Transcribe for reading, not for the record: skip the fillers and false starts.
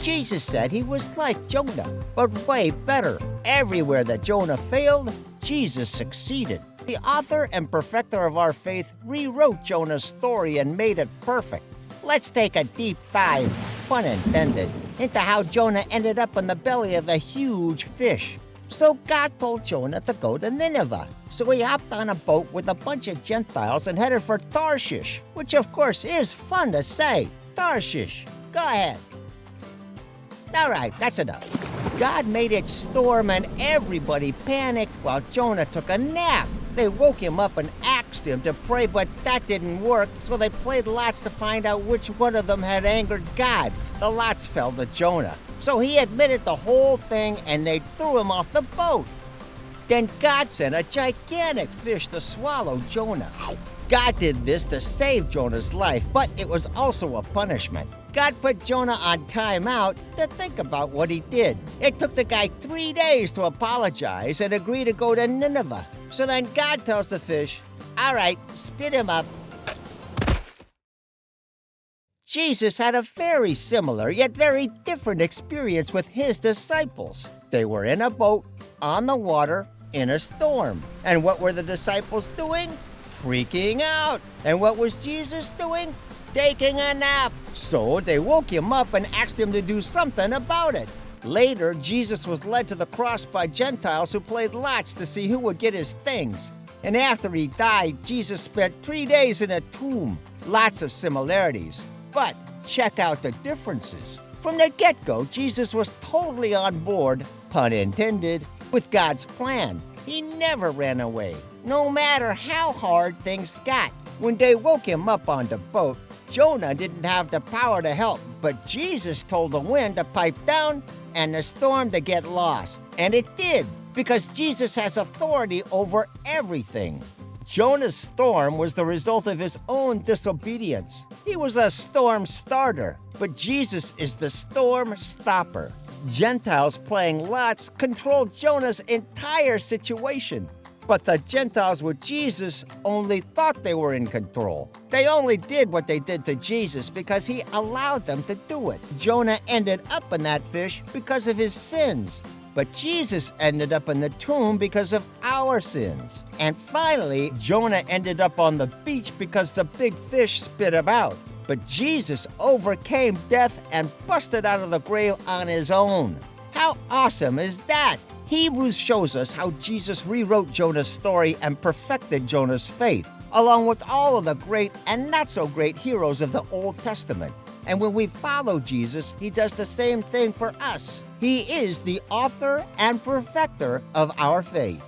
Jesus said he was like Jonah, but way better. Everywhere that Jonah failed, Jesus succeeded. The author and perfecter of our faith rewrote Jonah's story and made it perfect. Let's take a deep dive, pun intended, into how Jonah ended up in the belly of a huge fish. So God told Jonah to go to Nineveh. So he hopped on a boat with a bunch of Gentiles and headed for Tarshish, which of course is fun to say. Tarshish. Go ahead. All right, that's enough. God made it storm and everybody panicked while Jonah took a nap. They woke him up and asked him to pray, but that didn't work, so they played lots to find out which one of them had angered God. The lots fell to Jonah. So he admitted the whole thing and they threw him off the boat. Then God sent a gigantic fish to swallow Jonah. God did this to save Jonah's life, but it was also a punishment. God put Jonah on timeout to think about what he did. It took the guy 3 days to apologize and agree to go to Nineveh. So then God tells the fish, all right, spit him up. Jesus had a very similar yet very different experience with his disciples. They were in a boat, on the water, in a storm. And what were the disciples doing? Freaking out. And what was Jesus doing? Taking a nap. So they woke him up and asked him to do something about it. Later, Jesus was led to the cross by Gentiles who played lots to see who would get his things. And after he died, Jesus spent 3 days in a tomb. Lots of similarities. But check out the differences. From the get-go, Jesus was totally on board, pun intended, with God's plan. He never ran away, no matter how hard things got. When they woke him up on the boat, Jonah didn't have the power to help, but Jesus told the wind to pipe down and the storm to get lost. And it did, because Jesus has authority over everything. Jonah's storm was the result of his own disobedience. He was a storm starter, but Jesus is the storm stopper. Gentiles playing lots controlled Jonah's entire situation. But the Gentiles with Jesus only thought they were in control. They only did what they did to Jesus because he allowed them to do it. Jonah ended up in that fish because of his sins. But Jesus ended up in the tomb because of our sins. And finally, Jonah ended up on the beach because the big fish spit him out. But Jesus overcame death and busted out of the grave on his own. How awesome is that? Hebrews shows us how Jesus rewrote Jonah's story and perfected Jonah's faith, along with all of the great and not so great heroes of the Old Testament. And when we follow Jesus, he does the same thing for us. He is the author and perfecter of our faith.